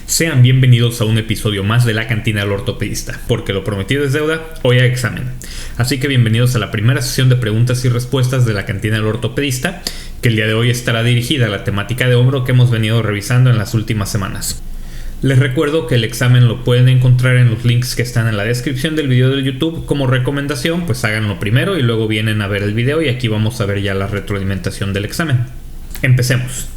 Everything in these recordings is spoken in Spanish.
Sean bienvenidos a un episodio más de La Cantina del Ortopedista, porque lo prometido es deuda, hoy hay examen. Así que bienvenidos a la primera sesión de preguntas y respuestas de La Cantina del Ortopedista, que el día de hoy estará dirigida a la temática de hombro que hemos venido revisando en las últimas semanas. Les recuerdo que el examen lo pueden encontrar en los links que están en la descripción del video de YouTube. Como recomendación, pues háganlo primero y luego vienen a ver el video, y aquí vamos a ver ya la retroalimentación del examen. Empecemos.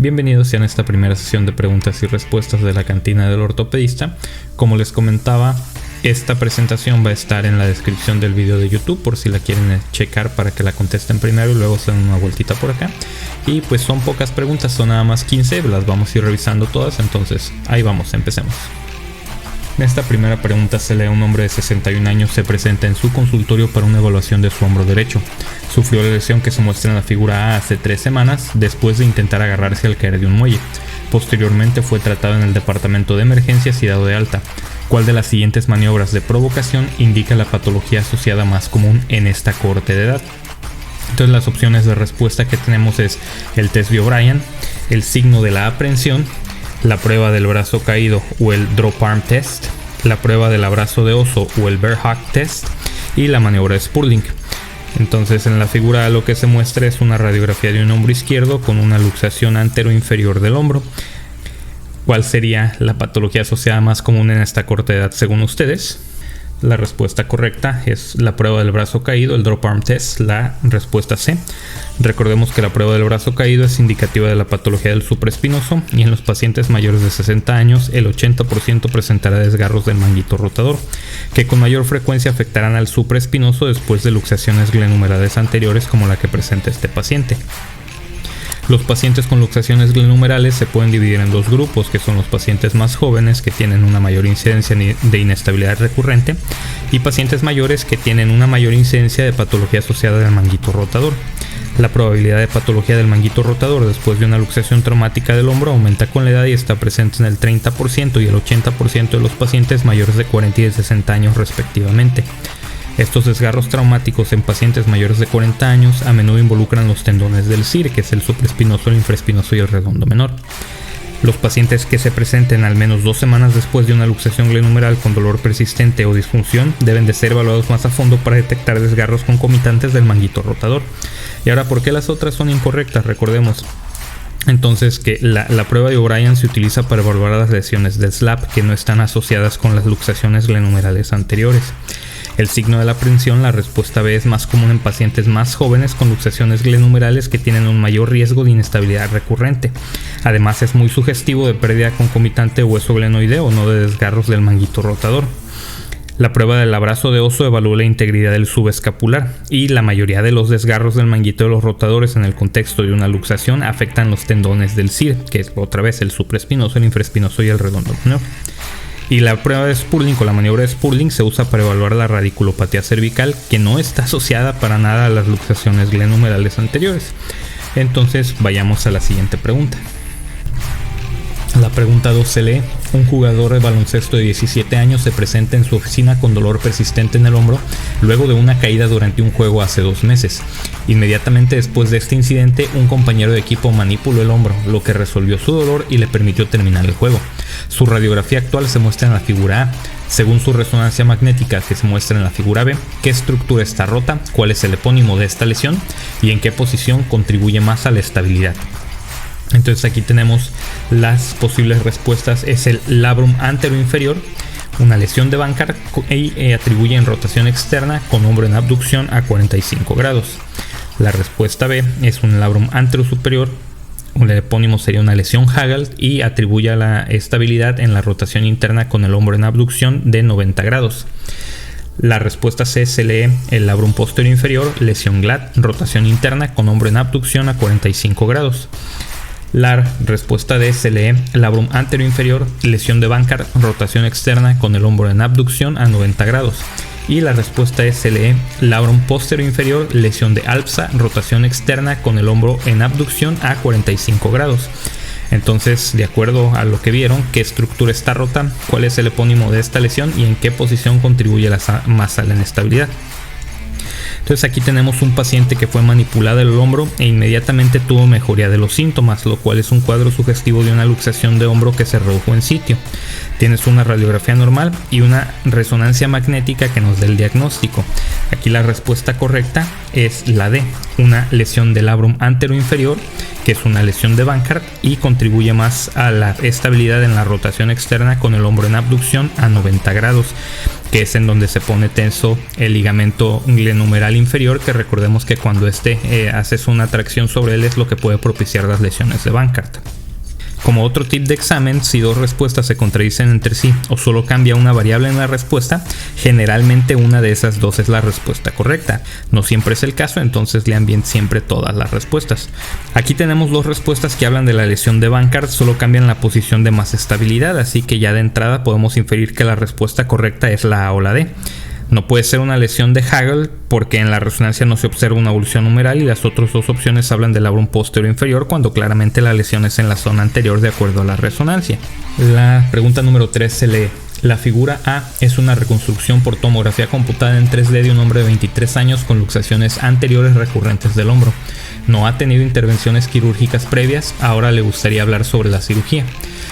Bienvenidos sean a esta primera sesión de preguntas y respuestas de la Cantina del Ortopedista. Como les comentaba, esta presentación va a estar en la descripción del video de YouTube por si la quieren checar para que la contesten primero y luego se den una vueltita por acá. Y pues son pocas preguntas, son nada más 15, las vamos a ir revisando todas, entonces ahí vamos, empecemos. En esta primera pregunta se lee: un hombre de 61 años se presenta en su consultorio para una evaluación de su hombro derecho. Sufrió la lesión que se muestra en la figura A hace 3 semanas después de intentar agarrarse al caer de un muelle. Posteriormente fue tratado en el departamento de emergencias y dado de alta. ¿Cuál de las siguientes maniobras de provocación indica la patología asociada más común en esta corte de edad? Entonces las opciones de respuesta que tenemos es el test de O'Brien, el signo de la aprehensión, la prueba del brazo caído o el drop arm test, la prueba del abrazo de oso o el bear hug test y la maniobra de Spurling. Entonces en la figura A lo que se muestra es una radiografía de un hombro izquierdo con una luxación antero-inferior del hombro. ¿Cuál sería la patología asociada más común en esta corta edad según ustedes? La respuesta correcta es la prueba del brazo caído, el drop arm test, la respuesta C. Recordemos que la prueba del brazo caído es indicativa de la patología del supraespinoso y en los pacientes mayores de 60 años el 80% presentará desgarros del manguito rotador, que con mayor frecuencia afectarán al supraespinoso después de luxaciones glenumerales anteriores como la que presenta este paciente. Los pacientes con luxaciones glenumerales se pueden dividir en dos grupos, que son los pacientes más jóvenes que tienen una mayor incidencia de inestabilidad recurrente y pacientes mayores que tienen una mayor incidencia de patología asociada al manguito rotador. La probabilidad de patología del manguito rotador después de una luxación traumática del hombro aumenta con la edad y está presente en el 30% y el 80% de los pacientes mayores de 40 y de 60 años respectivamente. Estos desgarros traumáticos en pacientes mayores de 40 años a menudo involucran los tendones del CIR, que es el supraespinoso, el infraespinoso y el redondo menor. Los pacientes que se presenten al menos 2 semanas después de una luxación glenumeral con dolor persistente o disfunción deben de ser evaluados más a fondo para detectar desgarros concomitantes del manguito rotador. Y ahora, ¿por qué las otras son incorrectas? Recordemos entonces que la prueba de O'Brien se utiliza para evaluar las lesiones del SLAP que no están asociadas con las luxaciones glenumerales anteriores. El signo de la aprehensión, la respuesta B, es más común en pacientes más jóvenes con luxaciones glenumerales que tienen un mayor riesgo de inestabilidad recurrente. Además es muy sugestivo de pérdida concomitante de hueso glenoideo, no de desgarros del manguito rotador. La prueba del abrazo de oso evalúa la integridad del subescapular y la mayoría de los desgarros del manguito de los rotadores en el contexto de una luxación afectan los tendones del CIR, que es otra vez el supraespinoso, el infraespinoso y el redondo menor. Y la prueba de Spurling o la maniobra de Spurling se usa para evaluar la radiculopatía cervical, que no está asociada para nada a las luxaciones glenumerales anteriores. Entonces vayamos a la siguiente pregunta. La pregunta 2 se lee: un jugador de baloncesto de 17 años se presenta en su oficina con dolor persistente en el hombro luego de una caída durante un juego hace 2 meses. Inmediatamente después de este incidente, un compañero de equipo manipuló el hombro, lo que resolvió su dolor y le permitió terminar el juego. Su radiografía actual se muestra en la figura A. Según su resonancia magnética que se muestra en la figura B, ¿qué estructura está rota? ¿Cuál es el epónimo de esta lesión? ¿Y en qué posición contribuye más a la estabilidad? Entonces aquí tenemos las posibles respuestas. Es el labrum anteroinferior, una lesión de Bankart y atribuye en rotación externa con hombro en abducción a 45 grados. La respuesta B es un labrum anterosuperior, el epónimo sería una lesión Hagald y atribuye a la estabilidad en la rotación interna con el hombro en abducción de 90 grados. La respuesta C se lee el labrum posterior inferior, lesión Glad, rotación interna con hombro en abducción a 45 grados. La respuesta D se lee labrum anterior inferior, lesión de Bankart, rotación externa con el hombro en abducción a 90 grados. Y la respuesta E se lee labrum posterior inferior, lesión de Alpsa, rotación externa con el hombro en abducción a 45 grados. Entonces, de acuerdo a lo que vieron, qué estructura está rota, cuál es el epónimo de esta lesión y en qué posición contribuye más a la inestabilidad. Entonces aquí tenemos un paciente que fue manipulado el hombro e inmediatamente tuvo mejoría de los síntomas, lo cual es un cuadro sugestivo de una luxación de hombro que se redujo en sitio. Tienes una radiografía normal y una resonancia magnética que nos da el diagnóstico. Aquí la respuesta correcta es la D, una lesión del labrum anteroinferior, que es una lesión de Bankart y contribuye más a la estabilidad en la rotación externa con el hombro en abducción a 90 grados, que es en donde se pone tenso el ligamento glenohumeral inferior, que recordemos que cuando haces una tracción sobre él es lo que puede propiciar las lesiones de Bankart. Como otro tip de examen, si dos respuestas se contradicen entre sí o solo cambia una variable en la respuesta, generalmente una de esas dos es la respuesta correcta. No siempre es el caso, entonces lean bien siempre todas las respuestas. Aquí tenemos dos respuestas que hablan de la lesión de Bankart, solo cambian la posición de más estabilidad, así que ya de entrada podemos inferir que la respuesta correcta es la A o la D. No puede ser una lesión de Hagel porque en la resonancia no se observa una evolución numeral y las otras dos opciones hablan del labrum posterior inferior cuando claramente la lesión es en la zona anterior de acuerdo a la resonancia. La pregunta número 3 se lee: la figura A es una reconstrucción por tomografía computada en 3D de un hombre de 23 años con luxaciones anteriores recurrentes del hombro. No ha tenido intervenciones quirúrgicas previas, ahora le gustaría hablar sobre la cirugía.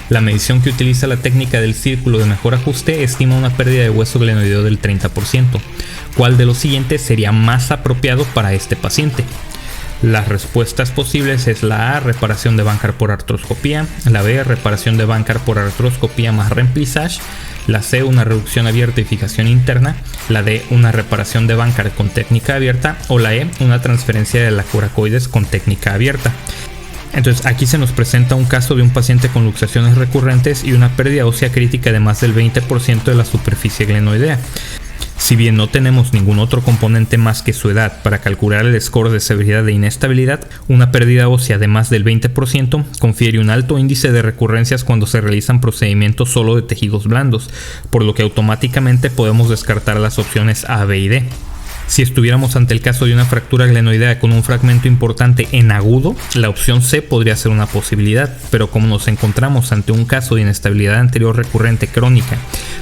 La medición que utiliza la técnica del círculo de mejor ajuste estima una pérdida de hueso glenoideo del 30%. ¿Cuál de los siguientes sería más apropiado para este paciente? Las respuestas posibles es la A, reparación de Bankart por artroscopía, la B, reparación de Bankart por artroscopía más remplissage, la C, una reducción abierta y fijación interna, la D, una reparación de Bankart con técnica abierta, o la E, una transferencia de la coracoides con técnica abierta. Entonces aquí se nos presenta un caso de un paciente con luxaciones recurrentes y una pérdida ósea crítica de más del 20% de la superficie glenoidea. Si bien no tenemos ningún otro componente más que su edad para calcular el score de severidad e inestabilidad, una pérdida ósea de más del 20% confiere un alto índice de recurrencias cuando se realizan procedimientos solo de tejidos blandos, por lo que automáticamente podemos descartar las opciones A, B y D. Si estuviéramos ante el caso de una fractura glenoidea con un fragmento importante en agudo, la opción C podría ser una posibilidad, pero como nos encontramos ante un caso de inestabilidad anterior recurrente crónica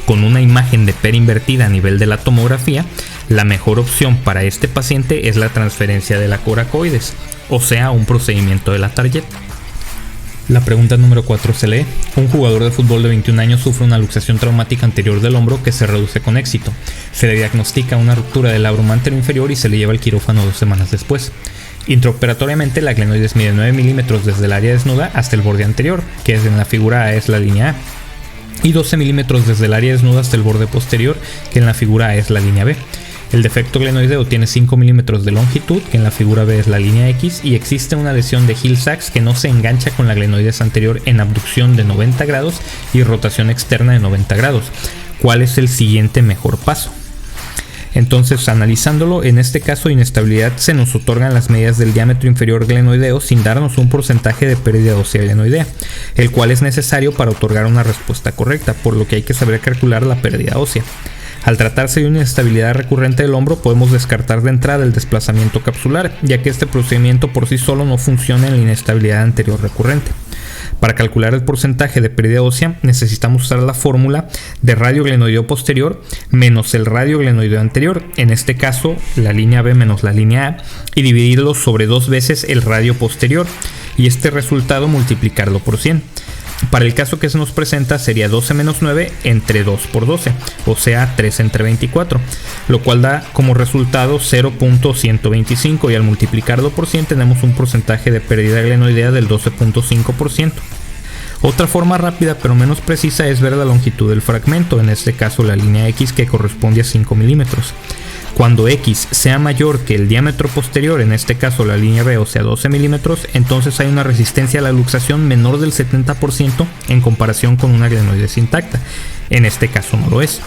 con una imagen de PER invertida a nivel de la tomografía, la mejor opción para este paciente es la transferencia de la coracoides, o sea, un procedimiento de la Target. La pregunta número 4 se lee: un jugador de fútbol de 21 años sufre una luxación traumática anterior del hombro que se reduce con éxito. Se le diagnostica una ruptura del labrum anteroinferior y se le lleva al quirófano 2 semanas después. Intraoperatoriamente, la glenoides mide 9 milímetros desde el área desnuda hasta el borde anterior, que en la figura A es la línea A, y 12 milímetros desde el área desnuda hasta el borde posterior, que en la figura A es la línea B. El defecto glenoideo tiene 5 milímetros de longitud, que en la figura B es la línea X, y existe una lesión de Hill-Sachs que no se engancha con la glenoides anterior en abducción de 90 grados y rotación externa de 90 grados. ¿Cuál es el siguiente mejor paso? Entonces, analizándolo, en este caso de inestabilidad se nos otorgan las medidas del diámetro inferior glenoideo sin darnos un porcentaje de pérdida ósea glenoidea, el cual es necesario para otorgar una respuesta correcta, por lo que hay que saber calcular la pérdida ósea. Al tratarse de una inestabilidad recurrente del hombro, podemos descartar de entrada el desplazamiento capsular, ya que este procedimiento por sí solo no funciona en la inestabilidad anterior recurrente. Para calcular el porcentaje de pérdida ósea, necesitamos usar la fórmula de radio glenoideo posterior menos el radio glenoideo anterior, en este caso la línea B menos la línea A, y dividirlo sobre 2 veces el radio posterior, y este resultado multiplicarlo por 100. Para el caso que se nos presenta sería 12 menos 9 entre 2 por 12, o sea 3 entre 24, lo cual da como resultado 0.125 y al multiplicarlo por 100 tenemos un porcentaje de pérdida glenoidea del 12.5%. Otra forma rápida pero menos precisa es ver la longitud del fragmento, en este caso la línea X, que corresponde a 5 milímetros. Cuando X sea mayor que el diámetro posterior, en este caso la línea B, o sea 12 milímetros, entonces hay una resistencia a la luxación menor del 70% en comparación con una glenoides intacta. En este caso no lo es.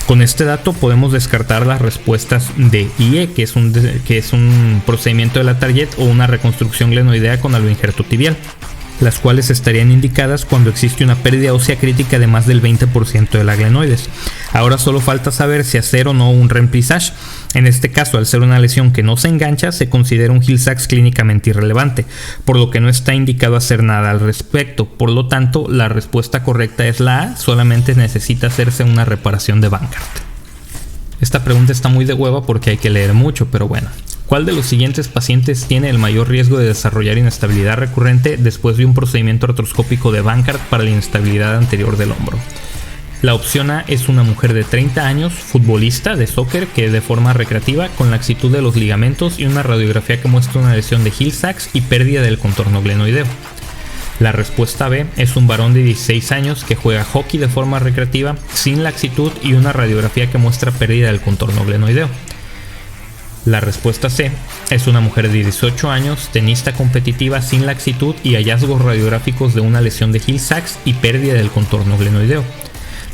Con este dato podemos descartar las respuestas D y E, que es un procedimiento de la Target o una reconstrucción glenoidea con aloinjerto tibial, las cuales estarían indicadas cuando existe una pérdida ósea crítica de más del 20% de la glenoides. Ahora solo falta saber si hacer o no un remplissage, En este caso, al ser una lesión que no se engancha, se considera un Hill-Sachs clínicamente irrelevante, por lo que no está indicado hacer nada al respecto. Por lo tanto, la respuesta correcta es la A, solamente necesita hacerse una reparación de Bankart. Esta pregunta está muy de hueva porque hay que leer mucho, pero bueno. ¿Cuál de los siguientes pacientes tiene el mayor riesgo de desarrollar inestabilidad recurrente después de un procedimiento artroscópico de Bankart para la inestabilidad anterior del hombro? La opción A es una mujer de 30 años, futbolista de soccer que de forma recreativa con laxitud de los ligamentos y una radiografía que muestra una lesión de Hill-Sachs y pérdida del contorno glenoideo. La respuesta B es un varón de 16 años que juega hockey de forma recreativa sin laxitud y una radiografía que muestra pérdida del contorno glenoideo. La respuesta C es una mujer de 18 años, tenista competitiva sin laxitud y hallazgos radiográficos de una lesión de Hill-Sachs y pérdida del contorno glenoideo.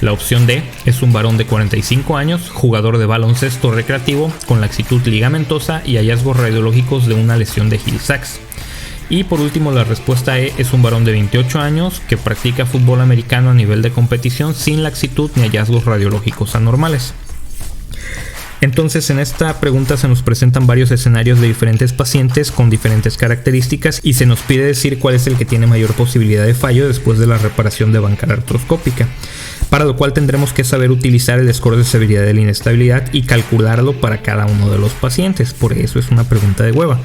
La opción D es un varón de 45 años, jugador de baloncesto recreativo con laxitud ligamentosa y hallazgos radiológicos de una lesión de Hill-Sachs. Y por último, la respuesta E es un varón de 28 años que practica fútbol americano a nivel de competición sin laxitud ni hallazgos radiológicos anormales. Entonces, en esta pregunta se nos presentan varios escenarios de diferentes pacientes con diferentes características y se nos pide decir cuál es el que tiene mayor posibilidad de fallo después de la reparación de Bankart artroscópica, para lo cual tendremos que saber utilizar el score de severidad de la inestabilidad y calcularlo para cada uno de los pacientes. Por eso es una pregunta de hueva.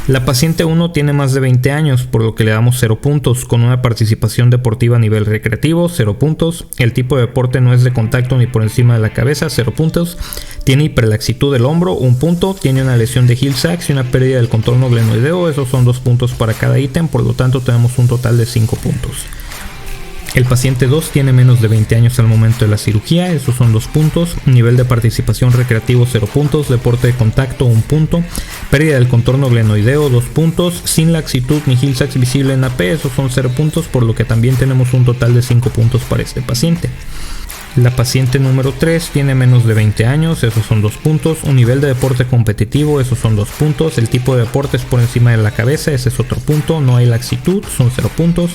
La paciente 1 tiene más de 20 años, por lo que le damos 0 puntos, con una participación deportiva a nivel recreativo, 0 puntos, el tipo de deporte no es de contacto ni por encima de la cabeza, 0 puntos, tiene hiperlaxitud del hombro, 1 punto, tiene una lesión de Hill-Sachs y una pérdida del contorno glenoideo, esos son 2 puntos para cada ítem, por lo tanto tenemos un total de 5 puntos. El paciente 2 tiene menos de 20 años al momento de la cirugía, esos son 2 puntos, nivel de participación recreativo 0 puntos, deporte de contacto 1 punto, pérdida del contorno glenoideo 2 puntos, sin laxitud ni Hill-Sachs visible en AP, esos son 0 puntos, por lo que también tenemos un total de 5 puntos para este paciente. La paciente número 3 tiene menos de 20 años, esos son 2 puntos, un nivel de deporte competitivo, esos son 2 puntos, el tipo de deporte es por encima de la cabeza, ese es otro punto, no hay laxitud, son 0 puntos.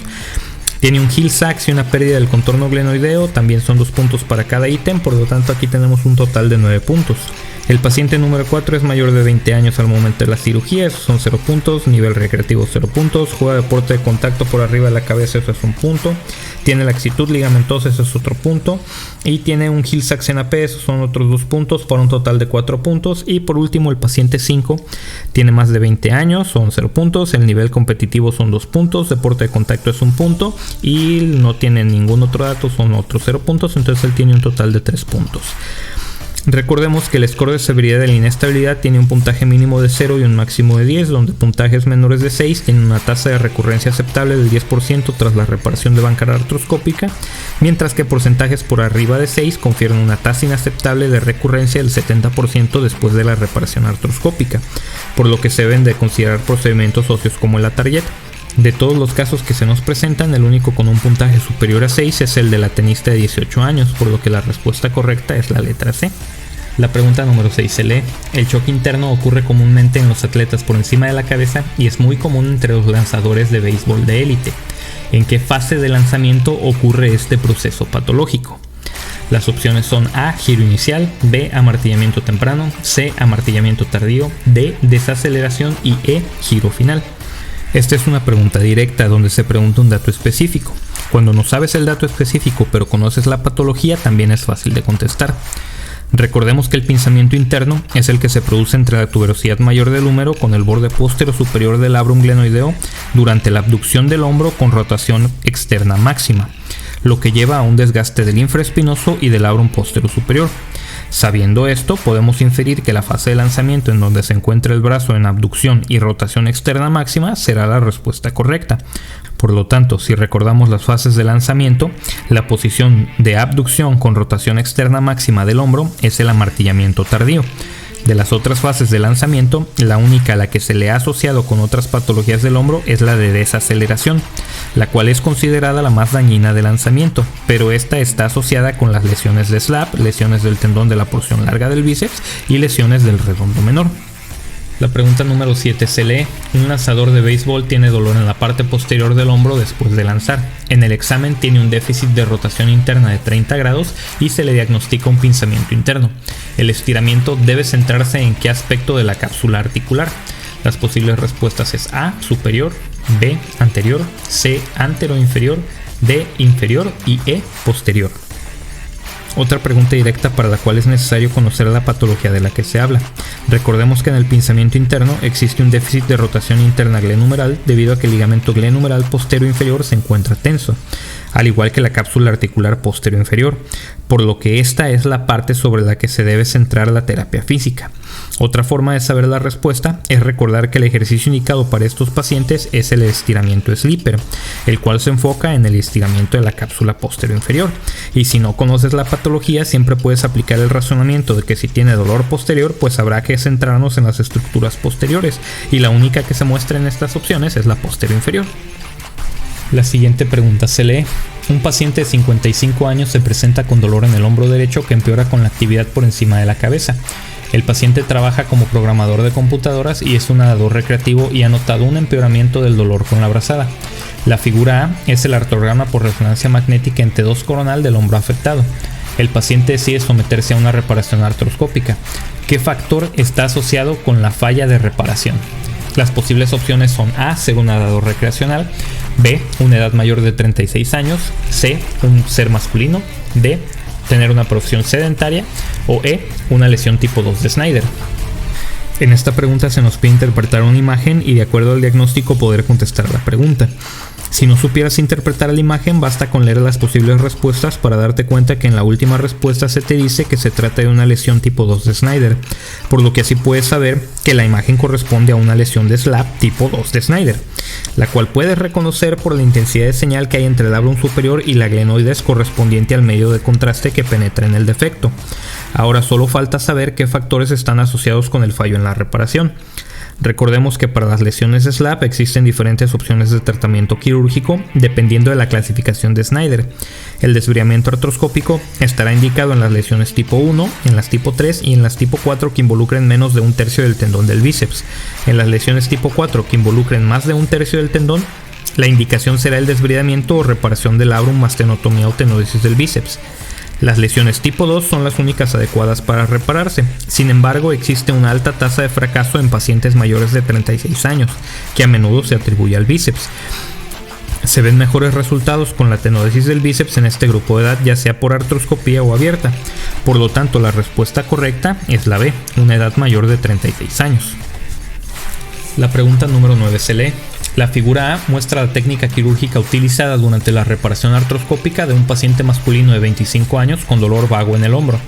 Tiene un Hill-Sachs y una pérdida del contorno glenoideo, también son 2 puntos para cada ítem, por lo tanto aquí tenemos un total de 9 puntos. El paciente número 4 es mayor de 20 años al momento de la cirugía, esos son 0 puntos, nivel recreativo 0 puntos, juega deporte de contacto por arriba de la cabeza, eso es 1 punto, tiene laxitud ligamentosa, eso es otro punto, y tiene un Hill-Sachs en AP, esos son otros 2 puntos, para un total de 4 puntos, y por último el paciente 5 tiene más de 20 años, son 0 puntos, el nivel competitivo son 2 puntos, deporte de contacto es 1 punto, y no tiene ningún otro dato, son otros 0 puntos, entonces él tiene un total de 3 puntos. Recordemos que el score de severidad de la inestabilidad tiene un puntaje mínimo de 0 y un máximo de 10, donde puntajes menores de 6 tienen una tasa de recurrencia aceptable del 10% tras la reparación de Bankart artroscópica, mientras que porcentajes por arriba de 6 confieren una tasa inaceptable de recurrencia del 70% después de la reparación artroscópica, por lo que se deben de considerar procedimientos óseos como el Atarjet. De todos los casos que se nos presentan, el único con un puntaje superior a 6 es el de la tenista de 18 años, por lo que la respuesta correcta es la letra C. La pregunta número 6 se lee: el choque interno ocurre comúnmente en los atletas por encima de la cabeza y es muy común entre los lanzadores de béisbol de élite. ¿En qué fase de lanzamiento ocurre este proceso patológico? Las opciones son A, giro inicial, B, amartillamiento temprano, C, amartillamiento tardío, D, desaceleración y E, giro final. Esta es una pregunta directa donde se pregunta un dato específico. Cuando no sabes el dato específico pero conoces la patología, también es fácil de contestar. Recordemos que el pinzamiento interno es el que se produce entre la tuberosidad mayor del húmero con el borde póstero superior del labrum glenoideo durante la abducción del hombro con rotación externa máxima, lo que lleva a un desgaste del infraespinoso y del labrum póstero superior. Sabiendo esto, podemos inferir que la fase de lanzamiento en donde se encuentra el brazo en abducción y rotación externa máxima será la respuesta correcta. Por lo tanto, si recordamos las fases de lanzamiento, la posición de abducción con rotación externa máxima del hombro es el amartillamiento tardío. De las otras fases de lanzamiento, la única a la que se le ha asociado con otras patologías del hombro es la de desaceleración, la cual es considerada la más dañina de lanzamiento, pero esta está asociada con las lesiones de SLAP, lesiones del tendón de la porción larga del bíceps y lesiones del redondo menor. La pregunta número 7 se lee: un lanzador de béisbol tiene dolor en la parte posterior del hombro después de lanzar. En el examen tiene un déficit de rotación interna de 30 grados y se le diagnostica un pinzamiento interno. El estiramiento debe centrarse en qué aspecto de la cápsula articular. Las posibles respuestas es A, superior; B, anterior; C, anteroinferior; D, inferior; y E, posterior. Otra pregunta directa para la cual es necesario conocer la patología de la que se habla. Recordemos que en el pinzamiento interno existe un déficit de rotación interna glenumeral debido a que el ligamento glenumeral posterior inferior se encuentra tenso, al igual que la cápsula articular posterior inferior, por lo que esta es la parte sobre la que se debe centrar la terapia física. Otra forma de saber la respuesta es recordar que el ejercicio indicado para estos pacientes es el estiramiento Slipper, el cual se enfoca en el estiramiento de la cápsula posterior inferior. Y si no conoces la patología, siempre puedes aplicar el razonamiento de que si tiene dolor posterior, pues habrá que centrarnos en las estructuras posteriores, y la única que se muestra en estas opciones es la posterior inferior. La siguiente pregunta se lee: un paciente de 55 años se presenta con dolor en el hombro derecho que empeora con la actividad por encima de la cabeza. El paciente trabaja como programador de computadoras y es un nadador recreativo y ha notado un empeoramiento del dolor con la brazada. La figura A es el artrograma por resonancia magnética en T2 coronal del hombro afectado. El paciente decide someterse a una reparación artroscópica. ¿Qué factor está asociado con la falla de reparación? Las posibles opciones son A, ser un nadador recreacional; B, una edad mayor de 36 años; C, un ser masculino; D, tener una profesión sedentaria; o E, una lesión tipo 2 de Snyder. En esta pregunta se nos pide interpretar una imagen y de acuerdo al diagnóstico poder contestar la pregunta. Si no supieras interpretar la imagen, basta con leer las posibles respuestas para darte cuenta que en la última respuesta se te dice que se trata de una lesión tipo 2 de Snyder, por lo que así puedes saber que la imagen corresponde a una lesión de SLAP tipo 2 de Snyder, la cual puedes reconocer por la intensidad de señal que hay entre el labrum superior y la glenoides correspondiente al medio de contraste que penetra en el defecto. Ahora solo falta saber qué factores están asociados con el fallo en la reparación. Recordemos que para las lesiones de SLAP existen diferentes opciones de tratamiento quirúrgico dependiendo de la clasificación de Snyder. El desviamiento artroscópico estará indicado en las lesiones tipo 1, en las tipo 3 y en las tipo 4 que involucren menos de un tercio del tendón del bíceps. En las lesiones tipo 4 que involucren más de un tercio del tendón, la indicación será el desbridamiento o reparación del labrum más tenotomía o tenodesis del bíceps. Las lesiones tipo 2 son las únicas adecuadas para repararse. Sin embargo, existe una alta tasa de fracaso en pacientes mayores de 36 años, que a menudo se atribuye al bíceps. Se ven mejores resultados con la tenodesis del bíceps en este grupo de edad, ya sea por artroscopía o abierta. Por lo tanto, la respuesta correcta es la B, una edad mayor de 36 años. La pregunta número 9 se lee: la figura A muestra la técnica quirúrgica utilizada durante la reparación artroscópica de un paciente masculino de 25 años con dolor vago en el hombro.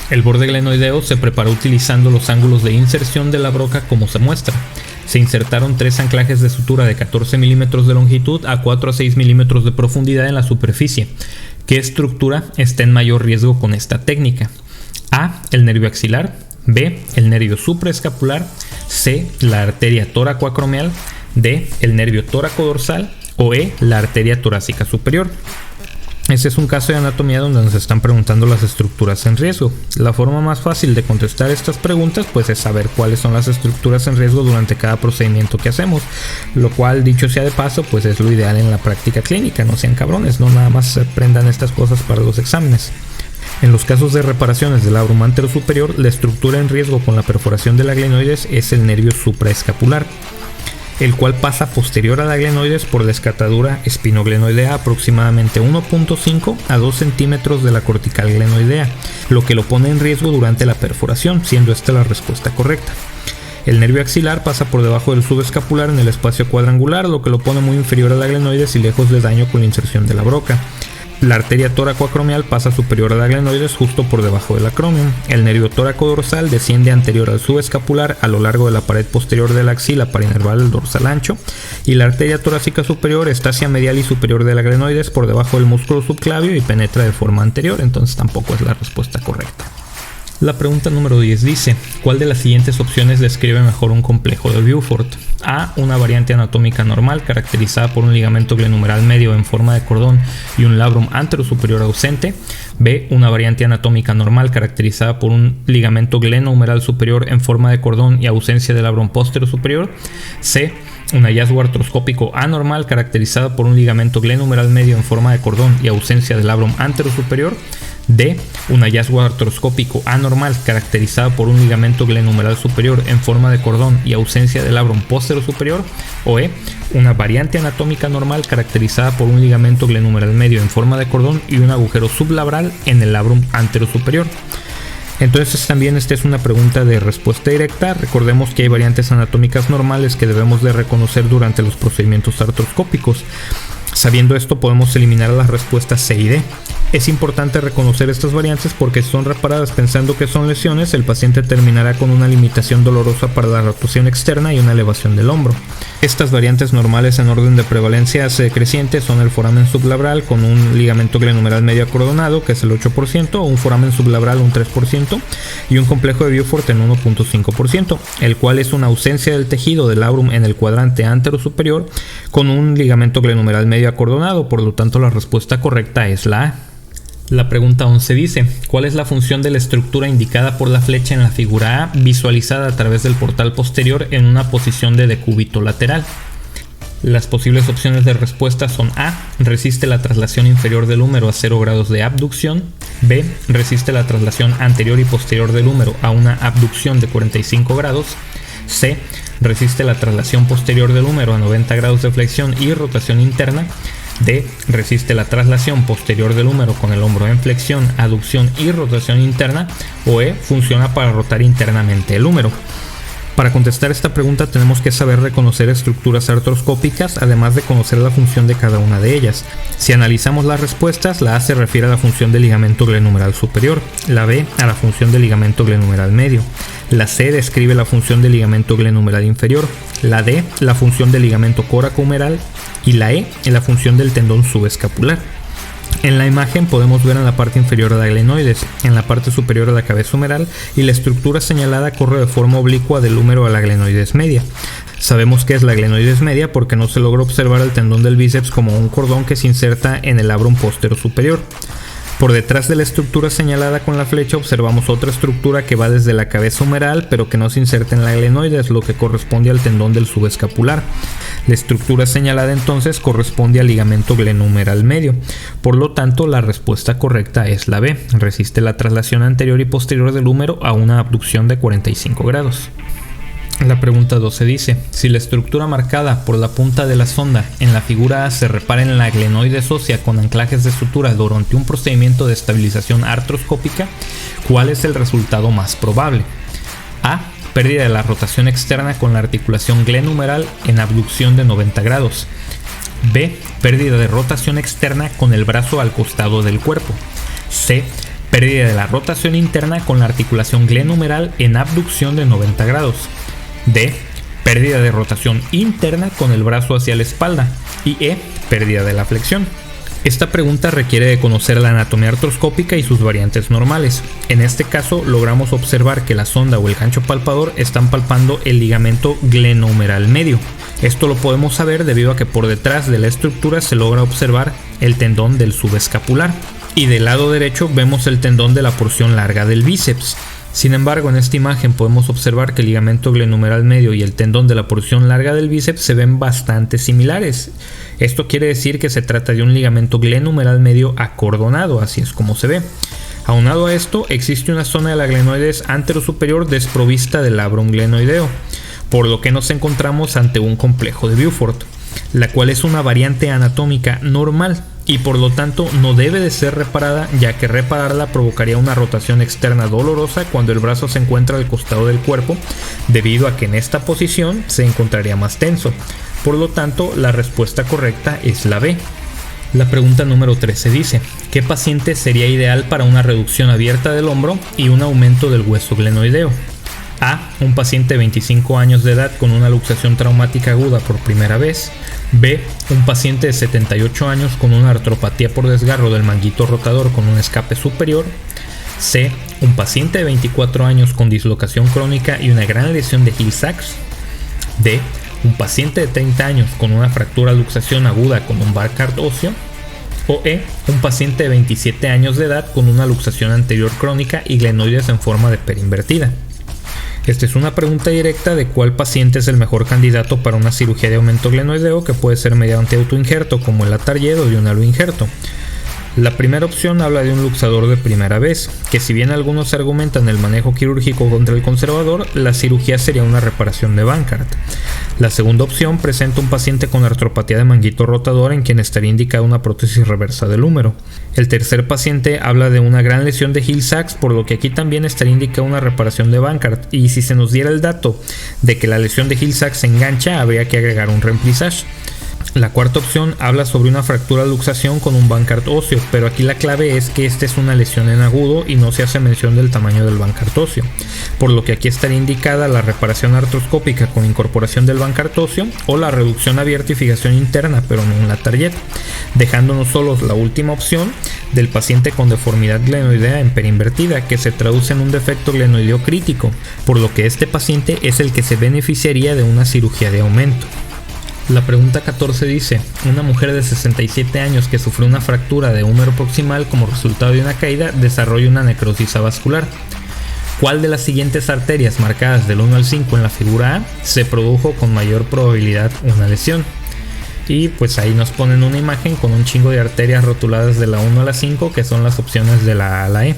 El borde glenoideo se preparó utilizando los ángulos de inserción de la broca como se muestra. Se insertaron 3 anclajes de sutura de 14 milímetros de longitud a 4 a 6 milímetros de profundidad en la superficie. ¿Qué estructura está en mayor riesgo con esta técnica? A, el nervio axilar; B, el nervio supraescapular; C, la arteria toracoacromial; D, el nervio tóraco-dorsal; o E, la arteria torácica superior. Este es un caso de anatomía donde nos están preguntando las estructuras en riesgo. La forma más fácil de contestar estas preguntas pues es saber cuáles son las estructuras en riesgo durante cada procedimiento que hacemos, lo cual, dicho sea de paso, pues es lo ideal en la práctica clínica. No sean cabrones, no nada más aprendan estas cosas para los exámenes. En los casos de reparaciones del labrum antero superior, la estructura en riesgo con la perforación de la glenoides es el nervio supraescapular, el cual pasa posterior a la glenoides por la escatadura espinoglenoidea aproximadamente 1.5 a 2 centímetros de la cortical glenoidea, lo que lo pone en riesgo durante la perforación, siendo esta la respuesta correcta. El nervio axilar pasa por debajo del subescapular en el espacio cuadrangular, lo que lo pone muy inferior a la glenoides y lejos del daño con la inserción de la broca. La arteria tóracoacromial pasa superior a la glenoides justo por debajo del acromion. El nervio tóraco-dorsal desciende anterior al subescapular a lo largo de la pared posterior de la axila para inervar el dorsal ancho. Y la arteria torácica superior está hacia medial y superior de la glenoides por debajo del músculo subclavio y penetra de forma anterior, entonces tampoco es la respuesta correcta. La pregunta número 10 dice, ¿cuál de las siguientes opciones describe mejor un complejo de Beaufort? A. Una variante anatómica normal caracterizada por un ligamento glenumeral medio en forma de cordón y un labrum anterosuperior ausente. B. Una variante anatómica normal caracterizada por un ligamento glenohumeral superior en forma de cordón y ausencia de labrum posterior-superior. C. Un hallazgo artroscópico anormal caracterizado por un ligamento glenohumeral medio en forma de cordón y ausencia de labrum anterosuperior. D. Un hallazgo artroscópico anormal caracterizado por un ligamento glenohumeral superior en forma de cordón y ausencia de labrum posterior-superior. O E. Una variante anatómica normal caracterizada por un ligamento glenohumeral medio en forma de cordón y un agujero sublabral en el labrum anterosuperior. Entonces también esta es una pregunta de respuesta directa. Recordemos que hay variantes anatómicas normales que debemos de reconocer durante los procedimientos artroscópicos. Sabiendo esto podemos eliminar las respuestas C y D. Es importante reconocer estas variantes porque si son reparadas pensando que son lesiones, el paciente terminará con una limitación dolorosa para la rotación externa y una elevación del hombro. Estas variantes normales en orden de prevalencia decreciente son el foramen sublabral con un ligamento glenohumeral medio acordonado, que es el 8%, un foramen sublabral un 3% y un complejo de Beaufort en 1.5%, el cual es una ausencia del tejido del labrum en el cuadrante anterosuperior con un ligamento glenohumeral medio acordonado. Por lo tanto, la respuesta correcta es la A. La pregunta 11 dice, ¿cuál es la función de la estructura indicada por la flecha en la figura A visualizada a través del portal posterior en una posición de decúbito lateral? Las posibles opciones de respuesta son A. Resiste la traslación inferior del húmero a 0 grados de abducción. B. Resiste la traslación anterior y posterior del húmero a una abducción de 45 grados. C. Resiste la traslación posterior del húmero a 90 grados de flexión y rotación interna. D. Resiste la traslación posterior del húmero con el hombro en flexión, aducción y rotación interna. O E. Funciona para rotar internamente el húmero. Para contestar esta pregunta tenemos que saber reconocer estructuras artroscópicas, además de conocer la función de cada una de ellas. Si analizamos las respuestas, la A se refiere a la función del ligamento glenohumeral superior, la B a la función del ligamento glenohumeral medio, la C describe la función del ligamento glenohumeral inferior, la D la función del ligamento coracohumeral y la E la función del tendón subescapular. En la imagen podemos ver en la parte inferior a la glenoides, en la parte superior a la cabeza humeral, y la estructura señalada corre de forma oblicua del húmero a la glenoides media. Sabemos que es la glenoides media porque no se logra observar el tendón del bíceps como un cordón que se inserta en el labrum posterior superior. Por detrás de la estructura señalada con la flecha observamos otra estructura que va desde la cabeza humeral pero que no se inserta en la glenoides, lo que corresponde al tendón del subescapular. La estructura señalada entonces corresponde al ligamento glenohumeral medio. Por lo tanto, la respuesta correcta es la B. Resiste la traslación anterior y posterior del húmero a una abducción de 45 grados. La pregunta 12 dice, si la estructura marcada por la punta de la sonda en la figura A se repara en la glenoides ósea con anclajes de sutura durante un procedimiento de estabilización artroscópica, ¿cuál es el resultado más probable? A. Pérdida de la rotación externa con la articulación glenohumeral en abducción de 90 grados. B. Pérdida de rotación externa con el brazo al costado del cuerpo. C. Pérdida de la rotación interna con la articulación glenohumeral en abducción de 90 grados. D. Pérdida de rotación interna con el brazo hacia la espalda. Y E. Pérdida de la flexión. Esta pregunta requiere de conocer la anatomía artroscópica y sus variantes normales. En este caso logramos observar que la sonda o el gancho palpador están palpando el ligamento glenohumeral medio. Esto lo podemos saber debido a que por detrás de la estructura se logra observar el tendón del subescapular. Y del lado derecho vemos el tendón de la porción larga del bíceps. Sin embargo, en esta imagen podemos observar que el ligamento glenohumeral medio y el tendón de la porción larga del bíceps se ven bastante similares. Esto quiere decir que se trata de un ligamento glenohumeral medio acordonado, así es como se ve. Aunado a esto, existe una zona de la glenoides anterosuperior desprovista del labrum glenoideo, por lo que nos encontramos ante un complejo de Beaufort, la cual es una variante anatómica normal y por lo tanto no debe de ser reparada, ya que repararla provocaría una rotación externa dolorosa cuando el brazo se encuentra al costado del cuerpo, debido a que en esta posición se encontraría más tenso. Por lo tanto, la respuesta correcta es la B. La pregunta número 13 dice, ¿qué paciente sería ideal para una reducción abierta del hombro y un aumento del hueso glenoideo? A. Un paciente de 25 años de edad con una luxación traumática aguda por primera vez. B. Un paciente de 78 años con una artropatía por desgarro del manguito rotador con un escape superior. C. un paciente de 24 años con dislocación crónica y una gran lesión de Hill-Sachs. D, un paciente de 30 años con una fractura luxación aguda con un Burkhard óseo. O E, un paciente de 27 años de edad con una luxación anterior crónica y glenoides en forma de perinvertida. Esta es una pregunta directa de cuál paciente es el mejor candidato para una cirugía de aumento glenoideo, que puede ser mediante autoinjerto como el Atarjet o de un aloinjerto. La primera opción habla de un luxador de primera vez, que si bien algunos argumentan el manejo quirúrgico contra el conservador, la cirugía sería una reparación de Burkhard. La segunda opción presenta un paciente con artropatía de manguito rotador en quien estaría indicada una prótesis reversa del húmero. El tercer paciente habla de una gran lesión de Hill-Sachs, por lo que aquí también estaría indicada una reparación de Burkhard, y si se nos diera el dato de que la lesión de Hill-Sachs se engancha, habría que agregar un remplissage. La cuarta opción habla sobre una fractura de luxación con un Burkhard óseo, pero aquí la clave es que esta es una lesión en agudo y no se hace mención del tamaño del Burkhard óseo, por lo que aquí estaría indicada la reparación artroscópica con incorporación del Burkhard óseo o la reducción abierta y fijación interna, pero no un Atarjet, dejándonos solos la última opción del paciente con deformidad glenoidea en perinvertida, que se traduce en un defecto glenoideo crítico, por lo que este paciente es el que se beneficiaría de una cirugía de aumento. La pregunta 14 dice, una mujer de 67 años que sufrió una fractura de húmero proximal como resultado de una caída desarrolla una necrosis avascular. ¿Cuál de las siguientes arterias marcadas del 1 al 5 en la figura A se produjo con mayor probabilidad una lesión? Y pues ahí nos ponen una imagen con un chingo de arterias rotuladas de la 1 a la 5, que son las opciones de la A a la E.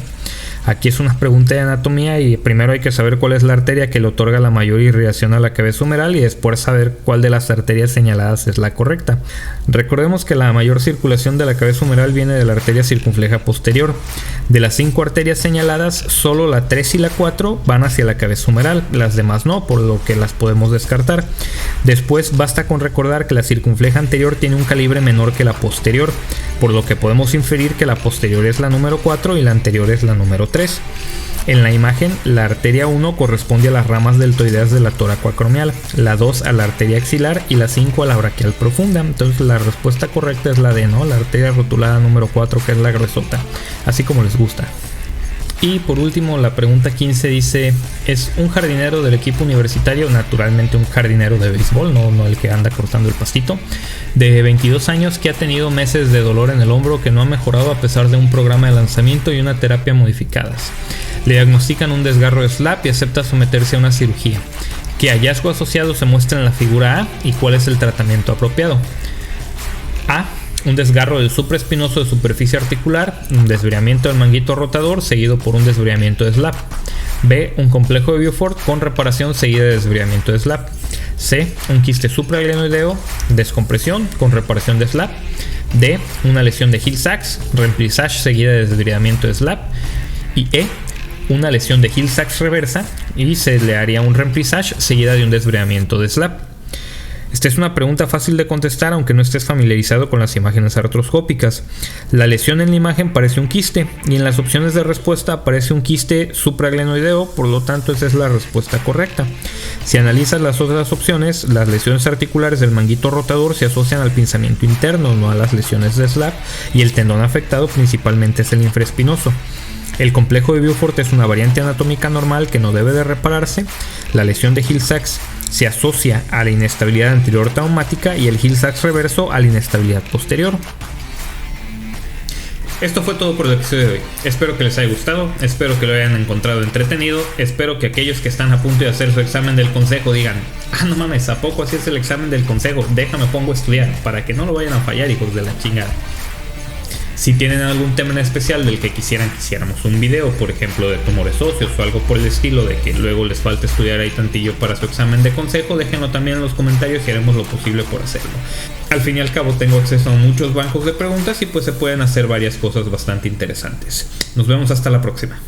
Aquí es una pregunta de anatomía y primero hay que saber cuál es la arteria que le otorga la mayor irrigación a la cabeza humeral y después saber cuál de las arterias señaladas es la correcta. Recordemos que la mayor circulación de la cabeza humeral viene de la arteria circunfleja posterior. De las 5 arterias señaladas, solo la 3 y la 4 van hacia la cabeza humeral, las demás no, por lo que las podemos descartar. Después basta con recordar que la circunfleja anterior tiene un calibre menor que la posterior, por lo que podemos inferir que la posterior es la número 4 y la anterior es la número 3. En la imagen, la arteria 1 corresponde a las ramas deltoideas de la toracoacromial, la 2 a la arteria axilar y la 5 a la braquial profunda. Entonces la respuesta correcta es la D, ¿no? La arteria rotulada número 4, que es la gruesota, así como les gusta. Y por último, la pregunta 15 dice, ¿es un jardinero del equipo universitario, naturalmente un jardinero de béisbol, no el que anda cortando el pastito, de 22 años que ha tenido meses de dolor en el hombro que no ha mejorado a pesar de un programa de lanzamiento y una terapia modificadas? Le diagnostican un desgarro de SLAP y acepta someterse a una cirugía. ¿Qué hallazgo asociado se muestra en la figura A y cuál es el tratamiento apropiado? A. Un desgarro del supraespinoso de superficie articular, un desviamiento del manguito rotador seguido por un desviamiento de SLAP. B. Un complejo de Beaufort con reparación seguida de desviamiento de SLAP. C. Un quiste supraglenoideo, descompresión con reparación de SLAP. D. Una lesión de Hill-Sachs, remplissage seguida de desviamiento de SLAP. Y E. Una lesión de Hill-Sachs reversa y se le haría un remplissage seguida de un desviamiento de SLAP. Esta es una pregunta fácil de contestar aunque no estés familiarizado con las imágenes artroscópicas. La lesión en la imagen parece un quiste y en las opciones de respuesta aparece un quiste supraglenoideo, por lo tanto esa es la respuesta correcta. Si analizas las otras opciones, las lesiones articulares del manguito rotador se asocian al pinzamiento interno, no a las lesiones de SLAP, y el tendón afectado principalmente es el infraespinoso. El complejo de Beaufort es una variante anatómica normal que no debe de repararse. La lesión de Hill-Sachs se asocia a la inestabilidad anterior traumática y el Hill-Sachs reverso a la inestabilidad posterior. Esto fue todo por el episodio de hoy. Espero que les haya gustado, espero que lo hayan encontrado entretenido, espero que aquellos que están a punto de hacer su examen del consejo digan: ah, no mames, ¿a poco así es el examen del consejo? Déjame pongo a estudiar, para que no lo vayan a fallar, hijos de la chingada. Si tienen algún tema en especial del que quisiéramos un video, por ejemplo de tumores óseos o algo por el estilo, de que luego les falta estudiar ahí tantillo para su examen de consejo, déjenlo también en los comentarios y haremos lo posible por hacerlo. Al fin y al cabo tengo acceso a muchos bancos de preguntas y pues se pueden hacer varias cosas bastante interesantes. Nos vemos hasta la próxima.